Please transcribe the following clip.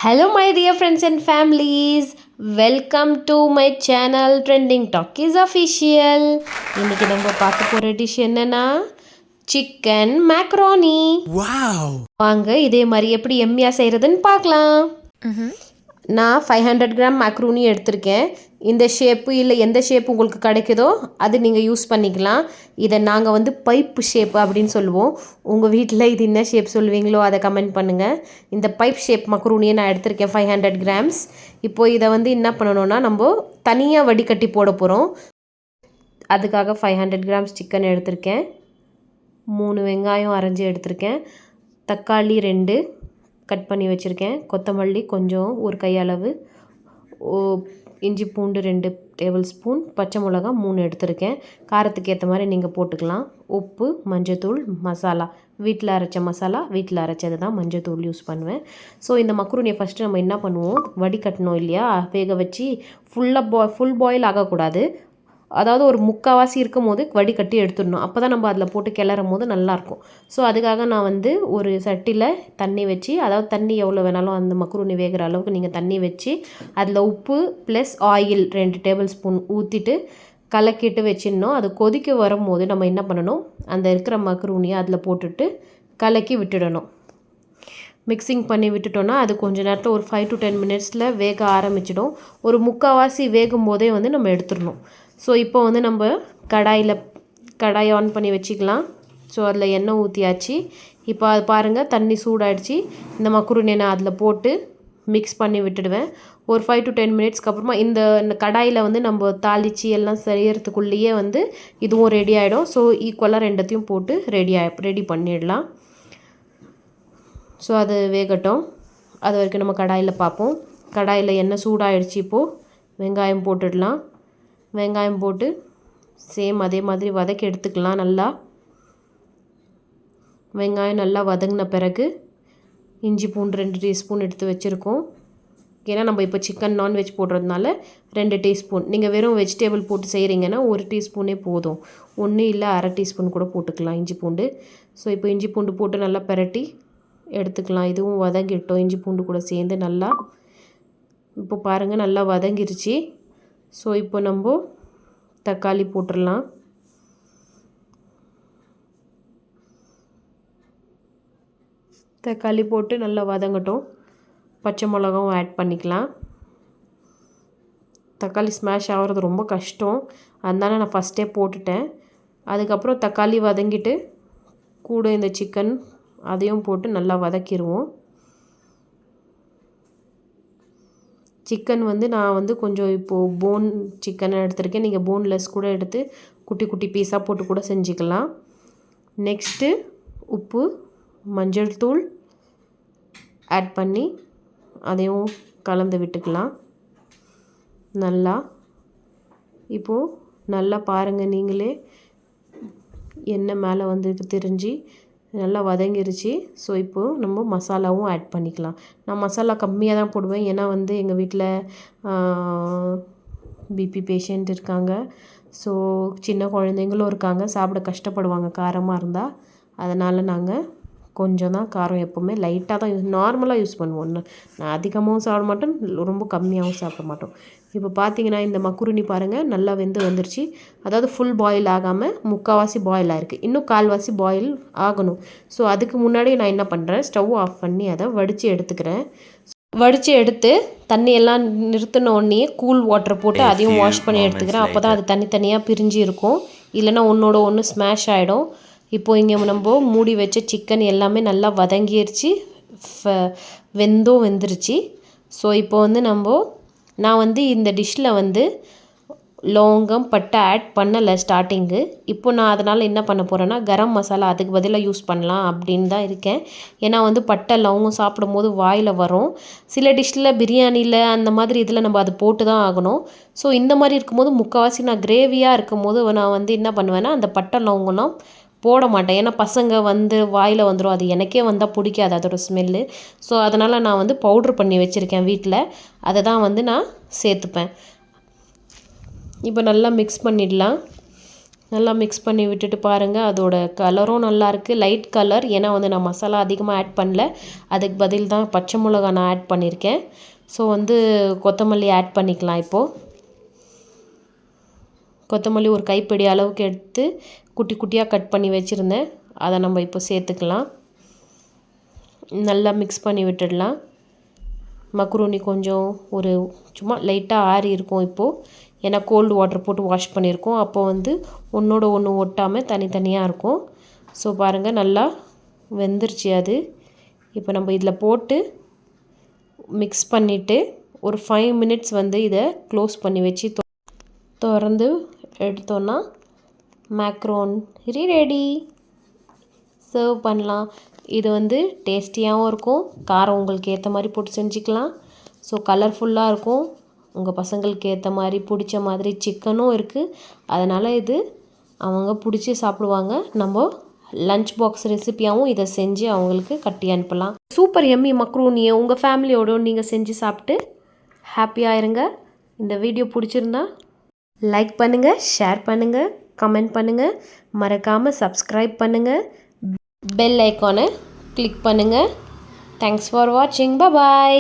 Hello, my dear friends and families. Welcome to my channel Trending Talk is official. இன்னைக்கு நம்ம பார்க்க போற dish என்னன்னா சிக்கன் மேக்ரோனி. வாவ்! வாங்க இதே மாதிரி எப்படி எம்மியா செய்யறதுன்னு பார்க்கலாம். நான் 500 கிராம் மேக்ரூனி எடுத்திருக்கேன். இந்த ஷேப்பு இல்லை எந்த ஷேப் உங்களுக்கு கிடைக்குதோ அது நீங்கள் யூஸ் பண்ணிக்கலாம். இதை நாங்கள் வந்து பைப் ஷேப் அப்படின்னு சொல்லுவோம். உங்கள் வீட்டில் இது என்ன ஷேப் சொல்லுவீங்களோ அதை கமெண்ட் பண்ணுங்கள். இந்த பைப் ஷேப் மக்ரூனியை நான் எடுத்திருக்கேன் 500 கிராம்ஸ். இப்போது இதை வந்து என்ன பண்ணணும்னா நம்ம தனியாக வடிகட்டி போட போகிறோம். அதுக்காக 500 கிராம்ஸ் சிக்கன் எடுத்திருக்கேன். 3 வெங்காயம் அரைஞ்சி எடுத்திருக்கேன். தக்காளி 2 கட் பண்ணி வச்சுருக்கேன். கொத்தமல்லி கொஞ்சம் ஒரு கையளவு, இஞ்சி பூண்டு 2 டேபிள் ஸ்பூன், பச்சை மிளகா 3 எடுத்திருக்கேன். காரத்துக்கு ஏற்ற மாதிரி நீங்கள் போட்டுக்கலாம். உப்பு, மஞ்சத்தூள், மசாலா வீட்டில் அரைச்ச மசாலா, வீட்டில் அரைச்சது தான் மஞ்சத்தூள் யூஸ் பண்ணுவேன். ஸோ இந்த மக்ரூனியை ஃபஸ்ட்டு நம்ம என்ன பண்ணுவோம், வடிகட்டணும் இல்லையா, வேக வச்சு ஃபுல் பாயில் ஆகக்கூடாது. அதாவது ஒரு முக்கால்வாசி இருக்கும் போது வடிகட்டி எடுத்துடணும். அப்போ தான் நம்ம அதில் போட்டு கிளறும் போது நல்லாயிருக்கும். ஸோ அதுக்காக நான் வந்து ஒரு சட்டியில் தண்ணி வச்சு, அதாவது தண்ணி எவ்வளோ வேணாலும் அந்த மக்ரூனி வேகிற அளவுக்கு நீங்கள் தண்ணி வச்சு அதில் உப்பு ப்ளஸ் ஆயில் 2 டேபிள் ஸ்பூன் ஊற்றிட்டு கலக்கிட்டு வச்சிடணும். அது கொதிக்க வரும்போது நம்ம என்ன பண்ணணும், அந்த இருக்கிற மக்ரூனியை அதில் போட்டுட்டு கலக்கி விட்டுடணும். மிக்சிங் பண்ணி விட்டுட்டோன்னா அது கொஞ்சம் நேரத்தில் ஒரு 5 to 10 மினிட்ஸில் வேக ஆரம்பிச்சிடும். ஒரு முக்கால்வாசி வேகும் போதே வந்து நம்ம எடுத்துடணும். ஸோ இப்போ வந்து நம்ம கடாயை ஆன் பண்ணி வச்சுக்கலாம். ஸோ அதில் எண்ணெய் ஊற்றியாச்சு. இப்போ அது பாருங்கள் தண்ணி சூடாகிடுச்சு. இந்த மக்ரூனியை நான் அதில் போட்டு மிக்ஸ் பண்ணி விட்டுடுவேன். ஒரு 5 to 10 மினிட்ஸ்க்கு அப்புறமா இந்த கடாயில் வந்து நம்ம தாளித்து எல்லாம் செய்யறதுக்குள்ளேயே வந்து இதுவும் ரெடி ஆகிடும். ஸோ ஈக்குவலாக ரெண்டத்தையும் போட்டு ரெடி பண்ணிடலாம். ஸோ அது வேகட்டும். அது வரைக்கும் நம்ம கடாயில் பார்ப்போம். கடாயில் எண்ணெய் சூடாகிடுச்சு. இப்போது வெங்காயம் போட்டுடலாம். வெங்காயம் போட்டு சேம் அதே மாதிரி வதக்கி எடுத்துக்கலாம். நல்லா வெங்காயம் நல்லா வதங்கின பிறகு இஞ்சி பூண்டு 2 டீஸ்பூன் எடுத்து வச்சுருக்கோம். ஏன்னா நம்ம இப்போ சிக்கன் நான்வெஜ் போடுறதுனால 2 டீஸ்பூன். நீங்கள் வெறும் வெஜிடேபிள் போட்டு செய்கிறீங்கன்னா 1 டீஸ்பூனே போதும். 1 இல்லை அரை டீஸ்பூன் கூட போட்டுக்கலாம் இஞ்சி பூண்டு. ஸோ இப்போ இஞ்சி பூண்டு போட்டு நல்லா பிரட்டி எடுத்துக்கலாம். இதுவும் வதங்கிட்டோம் இஞ்சி பூண்டு கூட சேர்ந்து நல்லா. இப்போ பாருங்கள் நல்லா வதங்கிருச்சு. ஸோ இப்போ நம்ம தக்காளி போட்டுடலாம். தக்காளி போட்டு நல்லா வதங்கட்டும். பச்சை மிளகாவும் ஆட் பண்ணிக்கலாம். தக்காளி ஸ்மாஷ் ஆகிறது ரொம்ப கஷ்டம், அதனால நான் ஃபஸ்ட்டே போட்டுட்டேன். அதுக்கப்புறம் தக்காளி வதங்கிட்டு கூட இந்த சிக்கன் அதையும் போட்டு நல்லா வதக்கிடுவோம். சிக்கன் வந்து நான் வந்து கொஞ்சம் இப்போது போன் சிக்கனை எடுத்திருக்கேன். நீங்கள் போன்லெஸ் கூட எடுத்து குட்டி குட்டி பீஸாக போட்டு கூட செஞ்சுக்கலாம். நெக்ஸ்ட்டு உப்பு, மஞ்சள் தூள் ஆட் பண்ணி அதையும் கலந்து விட்டுக்கலாம் நல்லா. இப்போது நல்லா பாருங்கள் நீங்களே, எண்ணெய் மேலே வந்து தெரிஞ்சு நல்லா வதங்கிருச்சு. ஸோ இப்போது நம்ம மசாலாவும் ஆட் பண்ணிக்கலாம். நான் மசாலா கம்மியாக தான் போடுவேன். ஏன்னா வந்து எங்கள் வீட்டில் பிபி பேஷண்ட் இருக்காங்க. ஸோ சின்ன குழந்தைங்களும் இருக்காங்க, சாப்பிட கஷ்டப்படுவாங்க காரமாக இருந்தால். அதனால் நாங்கள் கொஞ்சம் தான் காரம், எப்போவுமே லைட்டாக தான் நார்மலாக யூஸ் பண்ணுவோம். நான் அதிகமாகவும் சாப்பிட மாட்டோம், ரொம்ப கம்மியாகவும் சாப்பிட மாட்டோம். இப்போ பார்த்தீங்கன்னா இந்த மக்ரூனி பாருங்கள் நல்லா வெந்து வந்துருச்சு. அதாவது ஃபுல் பாயில் ஆகாமல் முக்கால்வாசி பாயில் ஆகிருக்கு. இன்னும் கால்வாசி பாயில் ஆகணும். ஸோ அதுக்கு முன்னாடி நான் என்ன பண்ணுறேன், ஸ்டவ் ஆஃப் பண்ணி அதை வடித்து எடுத்துக்கிறேன். வடித்து எடுத்து தண்ணியெல்லாம் நிறுத்தின உடனே கூல் வாட்டர் போட்டு அதையும் வாஷ் பண்ணி எடுத்துக்கிறேன். அப்போ தான் அது தனித்தனியாக பிரிஞ்சு இருக்கும், இல்லைன்னா ஒன்றோட ஒன்று ஸ்மாஷ் ஆகிடும். இப்போது இங்கே நம்ம மூடி வச்ச சிக்கன் எல்லாமே நல்லா வதங்கிருச்சு, வெந்துருச்சு. ஸோ இப்போ வந்து நான் வந்து இந்த டிஷ்ஷில் வந்து லவங்கம் பட்டை ஆட் பண்ணலை ஸ்டார்டிங்கு. இப்போ நான் அதனால் என்ன பண்ண போகிறேன்னா கரம் மசாலா அதுக்கு பதிலாக யூஸ் பண்ணலாம் அப்படின்னு தான் இருக்கேன். ஏன்னா வந்து பட்டை லவங்கம் சாப்பிடும் போது வாயில் வரும். சில டிஷ்ஷில் பிரியாணியில் அந்த மாதிரி இதில் நம்ம அது போட்டு தான் ஆகணும். ஸோ இந்த மாதிரி இருக்கும்போது முக்கால்வாசி நான் கிரேவியாக இருக்கும் போது நான் வந்து என்ன பண்ணுவேன்னா அந்த பட்டை லவங்கம்லாம் போட மாட்டேன். ஏன்னா பசங்க வந்து வாயில் வந்துடும், அது எனக்கே வந்தால் பிடிக்காது அதோட ஸ்மெல்லு. ஸோ அதனால் நான் வந்து பவுட்ரு பண்ணி வச்சுருக்கேன் வீட்டில், அதை தான் வந்து நான் சேர்த்துப்பேன். இப்போ நல்லா மிக்ஸ் பண்ணிடலாம். நல்லா மிக்ஸ் பண்ணி விட்டுட்டு பாருங்கள், அதோட கலரும் நல்லாயிருக்கு, லைட் கலர். ஏன்னா வந்து நான் மசாலா அதிகமாக ஆட் பண்ணல, அதுக்கு பதில் தான் பச்சை மிளகா நான் ஆட் பண்ணியிருக்கேன். ஸோ வந்து கொத்தமல்லி ஆட் பண்ணிக்கலாம். இப்போது கொத்தமல்லி ஒரு கைப்பிடி அளவுக்கு எடுத்து குட்டி குட்டியாக கட் பண்ணி வச்சுருந்தேன், அதை நம்ம இப்போ சேர்த்துக்கலாம். நல்லா மிக்ஸ் பண்ணி விட்டுடலாம். மக்ரூனி கொஞ்சம் ஒரு சும்மா லைட்டாக ஆறி இருக்கும் இப்போது, ஏன்னா கோல்டு வாட்டர் போட்டு வாஷ் பண்ணியிருக்கோம். அப்போ வந்து ஒன்றோட ஒன்று ஒட்டாமல் தனித்தனியாக இருக்கும். ஸோ பாருங்கள், நல்லா வெந்துருச்சு அது. இப்போ நம்ம இதில் போட்டு மிக்ஸ் பண்ணிவிட்டு ஒரு 5 மினிட்ஸ் வந்து இதை க்ளோஸ் பண்ணி வச்சு திறந்து எடுத்தோன்னா மேக்ரோனி ரெடி. சர்வ் பண்ணலாம். இது வந்து டேஸ்டியாகவும் இருக்கும், காரம் உங்களுக்கு ஏற்ற மாதிரி போட்டு செஞ்சுக்கலாம். ஸோ கலர்ஃபுல்லாக இருக்கும், உங்கள் பசங்களுக்கு ஏற்ற மாதிரி பிடிச்ச மாதிரி சிக்கனும் இருக்குது. அதனால் இது அவங்க பிடிச்சி சாப்பிடுவாங்க. நம்ம லஞ்ச் பாக்ஸ் ரெசிப்பியாகவும் இதை செஞ்சு அவங்களுக்கு கட்டி அனுப்பலாம். சூப்பர் எம்மி மக்ரூனியை உங்கள் ஃபேமிலியோடு நீங்கள் செஞ்சு சாப்பிட்டு ஹாப்பியாக இருங்க. இந்த வீடியோ பிடிச்சிருந்தா லைக் பண்ணுங்கள், ஷேர் பண்ணுங்கள், கமெண்ட் பண்ணுங்கள், மறக்காமல் சப்ஸ்கிரைப் பண்ணுங்கள், பெல் ஐக்கானை கிளிக் பண்ணுங்கள். தேங்க்ஸ் ஃபார் வாட்சிங். பாய்.